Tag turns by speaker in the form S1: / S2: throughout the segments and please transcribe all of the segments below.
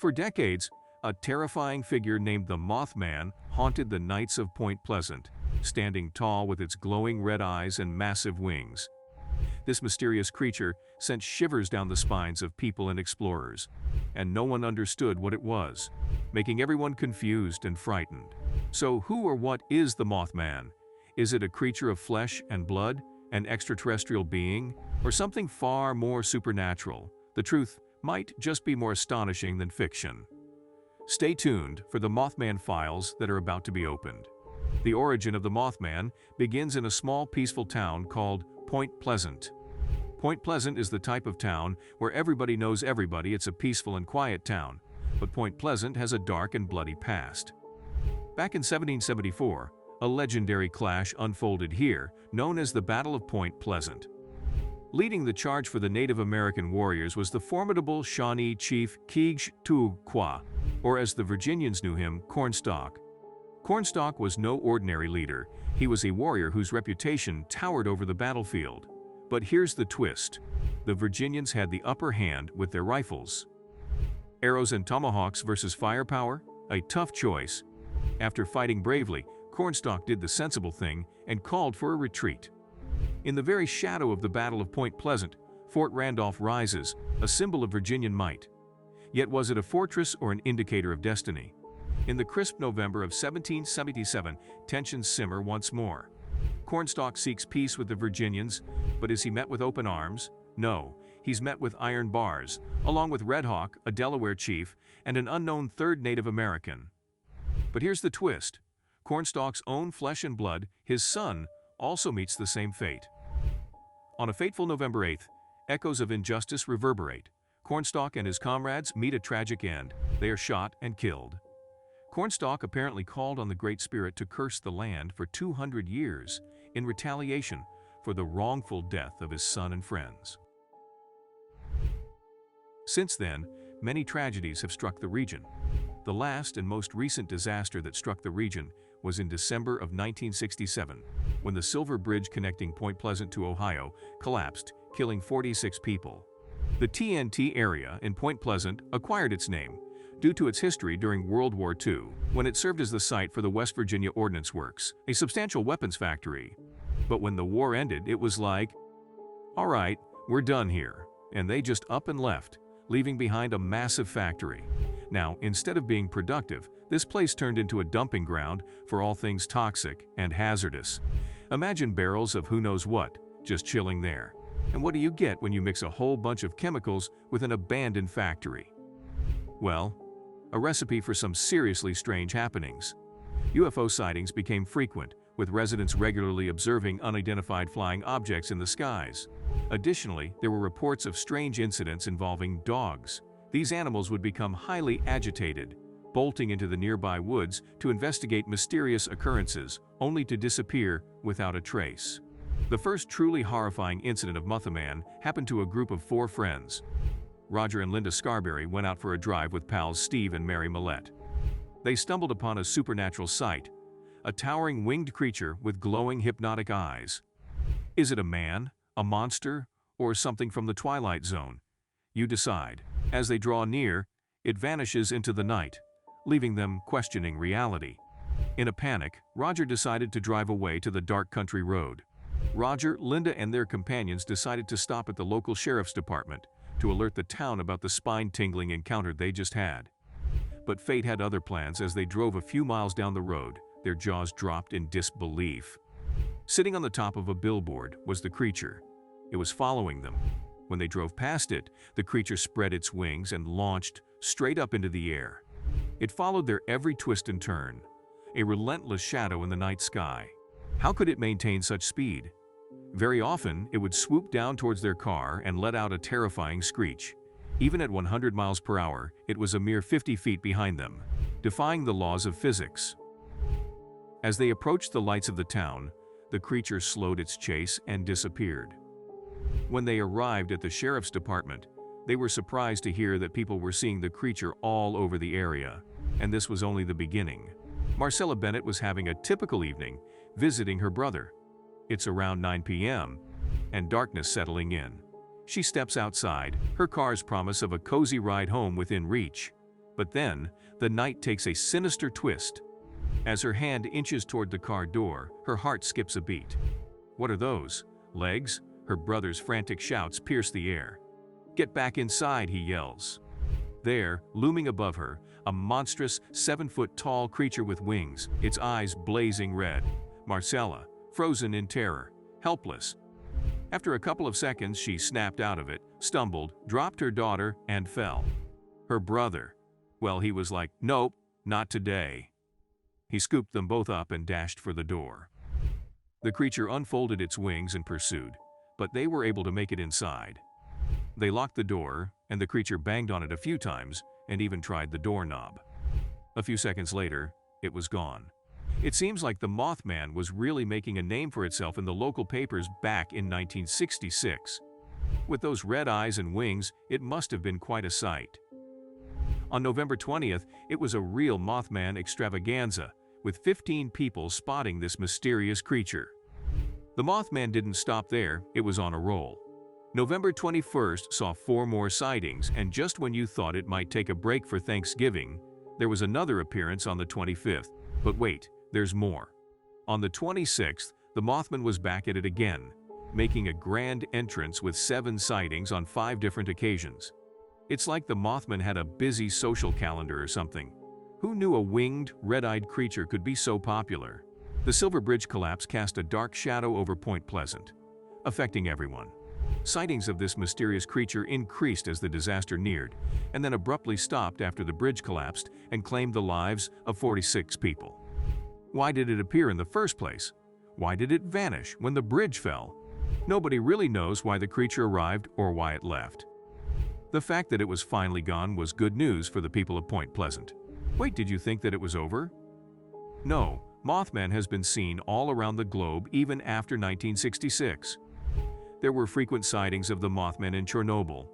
S1: For decades, a terrifying figure named the Mothman haunted the nights of Point Pleasant, standing tall with its glowing red eyes and massive wings. This mysterious creature sent shivers down the spines of people and explorers, and no one understood what it was, making everyone confused and frightened. So who or what is the Mothman? Is it a creature of flesh and blood, an extraterrestrial being, or something far more supernatural? The truth might just be more astonishing than fiction. Stay tuned for the Mothman files that are about to be opened. The origin of the Mothman begins in a small peaceful town called Point Pleasant. Point Pleasant is the type of town where everybody knows everybody. It's a peaceful and quiet town, but Point Pleasant has a dark and bloody past. Back in 1774, a legendary clash unfolded here, known as the Battle of Point Pleasant. Leading the charge for the Native American warriors was the formidable Shawnee chief Quah, or as the Virginians knew him, Cornstalk. Cornstalk was no ordinary leader. He was a warrior whose reputation towered over the battlefield. But here's the twist. The Virginians had the upper hand with their rifles. Arrows and tomahawks versus firepower? A tough choice. After fighting bravely, Cornstalk did the sensible thing and called for a retreat. In the very shadow of the Battle of Point Pleasant, Fort Randolph rises, a symbol of Virginian might. Yet was it a fortress or an indicator of destiny? In the crisp November of 1777, tensions simmer once more. Cornstalk seeks peace with the Virginians, but is he met with open arms? No, he's met with iron bars, along with Red Hawk, a Delaware chief, and an unknown third Native American. But here's the twist. Cornstalk's own flesh and blood, his son, also meets the same fate. On a fateful November 8th, echoes of injustice reverberate. Cornstalk and his comrades meet a tragic end. They are shot and killed. Cornstalk apparently called on the Great Spirit to curse the land for 200 years in retaliation for the wrongful death of his son and friends. Since then, many tragedies have struck the region. The last and most recent disaster that struck the region was in December of 1967, when the Silver Bridge connecting Point Pleasant to Ohio collapsed, killing 46 people. The TNT area in Point Pleasant acquired its name due to its history during World War II, when it served as the site for the West Virginia Ordnance Works, a substantial weapons factory. But when the war ended, it was like, all right, we're done here. And they just up and left, leaving behind a massive factory. Now, instead of being productive, this place turned into a dumping ground for all things toxic and hazardous. Imagine barrels of who knows what, just chilling there. And what do you get when you mix a whole bunch of chemicals with an abandoned factory? Well, a recipe for some seriously strange happenings. UFO sightings became frequent, with residents regularly observing unidentified flying objects in the skies. Additionally, there were reports of strange incidents involving dogs. These animals would become highly agitated, bolting into the nearby woods to investigate mysterious occurrences, only to disappear without a trace. The first truly horrifying incident of Mothman happened to a group of 4 friends. Roger and Linda Scarberry went out for a drive with pals Steve and Mary Millette. They stumbled upon a supernatural sight, a towering winged creature with glowing hypnotic eyes. Is it a man, a monster, or something from the Twilight Zone? You decide. As they draw near, it vanishes into the night, leaving them questioning reality. In a panic, Roger decided to drive away to the dark country road. Roger, Linda, and their companions decided to stop at the local sheriff's department to alert the town about the spine-tingling encounter they just had. But fate had other plans. As they drove a few miles down the road, their jaws dropped in disbelief. Sitting on the top of a billboard was the creature. It was following them. When they drove past it, the creature spread its wings and launched straight up into the air. It followed their every twist and turn, a relentless shadow in the night sky. How could it maintain such speed? Very often, it would swoop down towards their car and let out a terrifying screech. Even at 100 miles per hour, it was a mere 50 feet behind them, defying the laws of physics. As they approached the lights of the town, the creature slowed its chase and disappeared. When they arrived at the sheriff's department, they were surprised to hear that people were seeing the creature all over the area, and this was only the beginning. Marcella Bennett was having a typical evening, visiting her brother. It's around 9 p.m., and darkness settling in. She steps outside, her car's promise of a cozy ride home within reach. But then, the night takes a sinister twist. As her hand inches toward the car door, her heart skips a beat. What are those? Legs? Her brother's frantic shouts pierce the air. "Get back inside," he yells. There, looming above her, a monstrous, 7-foot-tall creature with wings, its eyes blazing red. Marcella, frozen in terror, helpless. After a couple of seconds, she snapped out of it, stumbled, dropped her daughter, and fell. Her brother, well, he was like, "Nope, not today." He scooped them both up and dashed for the door. The creature unfolded its wings and pursued, but they were able to make it inside. They locked the door, and the creature banged on it a few times and even tried the doorknob. A few seconds later, it was gone. It seems like the Mothman was really making a name for itself in the local papers back in 1966. With those red eyes and wings, it must have been quite a sight. On November 20th, it was a real Mothman extravaganza, with 15 people spotting this mysterious creature. The Mothman didn't stop there, it was on a roll. November 21st saw 4 more sightings, and just when you thought it might take a break for Thanksgiving, there was another appearance on the 25th. But wait, there's more. On the 26th, the Mothman was back at it again, making a grand entrance with 7 sightings on 5 different occasions. It's like the Mothman had a busy social calendar or something. Who knew a winged, red-eyed creature could be so popular? The Silver Bridge collapse cast a dark shadow over Point Pleasant, affecting everyone. Sightings of this mysterious creature increased as the disaster neared, and then abruptly stopped after the bridge collapsed and claimed the lives of 46 people. Why did it appear in the first place? Why did it vanish when the bridge fell? Nobody really knows why the creature arrived or why it left. The fact that it was finally gone was good news for the people of Point Pleasant. Wait, did you think that it was over? No, Mothman has been seen all around the globe even after 1966. There were frequent sightings of the Mothman in Chernobyl.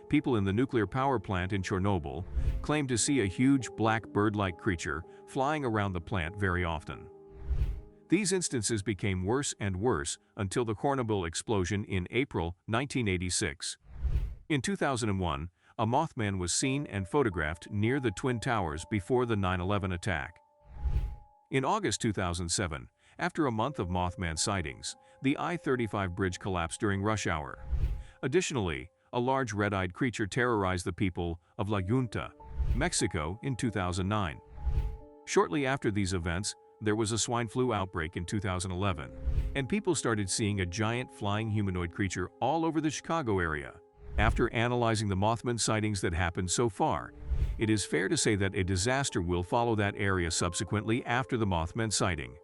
S1: People in the nuclear power plant in Chernobyl claimed to see a huge black bird-like creature flying around the plant very often. These instances became worse and worse until the Chernobyl explosion in April 1986. In 2001, a Mothman was seen and photographed near the Twin Towers before the 9/11 attack. In August 2007, after a month of Mothman sightings, the I-35 bridge collapsed during rush hour. Additionally, a large red-eyed creature terrorized the people of La Junta, Mexico in 2009. Shortly after these events, there was a swine flu outbreak in 2011, and people started seeing a giant flying humanoid creature all over the Chicago area. After analyzing the Mothman sightings that happened so far, it is fair to say that a disaster will follow that area subsequently after the Mothman sighting.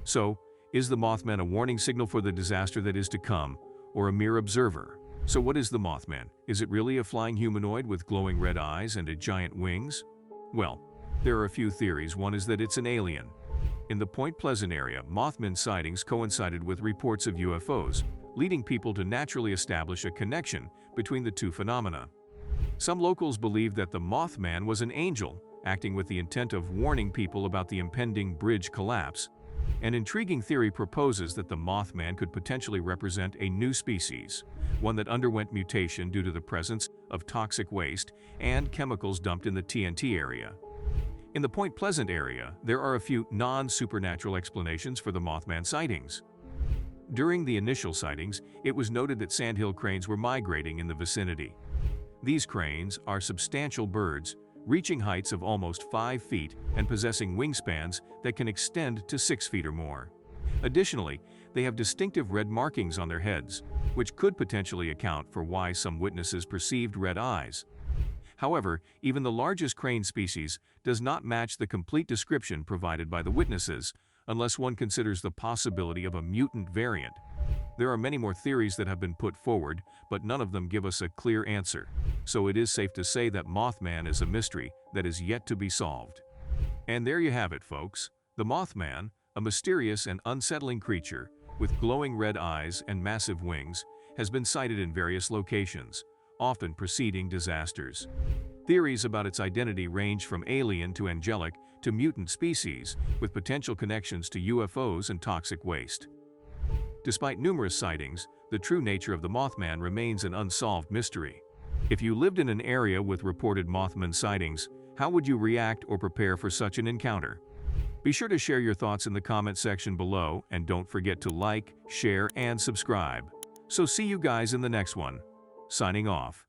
S1: So, is the Mothman a warning signal for the disaster that is to come, or a mere observer? So what is the Mothman? Is it really a flying humanoid with glowing red eyes and giant wings? Well, there are a few theories. One is that it's an alien. In the Point Pleasant area, Mothman sightings coincided with reports of UFOs, leading people to naturally establish a connection between the two phenomena. Some locals believe that the Mothman was an angel, acting with the intent of warning people about the impending bridge collapse. An intriguing theory proposes that the Mothman could potentially represent a new species, one that underwent mutation due to the presence of toxic waste and chemicals dumped in the TNT area. In the Point Pleasant area, there are a few non-supernatural explanations for the Mothman sightings. During the initial sightings, it was noted that sandhill cranes were migrating in the vicinity. These cranes are substantial birds, reaching heights of almost 5 feet and possessing wingspans that can extend to 6 feet or more. Additionally, they have distinctive red markings on their heads, which could potentially account for why some witnesses perceived red eyes. However, even the largest crane species does not match the complete description provided by the witnesses, unless one considers the possibility of a mutant variant. There are many more theories that have been put forward, but none of them give us a clear answer. So it is safe to say that Mothman is a mystery that is yet to be solved. And there you have it, folks. The Mothman, a mysterious and unsettling creature with glowing red eyes and massive wings, has been sighted in various locations, often preceding disasters. Theories about its identity range from alien to angelic to mutant species, with potential connections to UFOs and toxic waste. Despite numerous sightings, the true nature of the Mothman remains an unsolved mystery. If you lived in an area with reported Mothman sightings, How would you react or prepare for such an encounter? Be sure to share your thoughts in the comment section below, and don't forget to like, share, and subscribe. So see you guys in the next one. Signing off.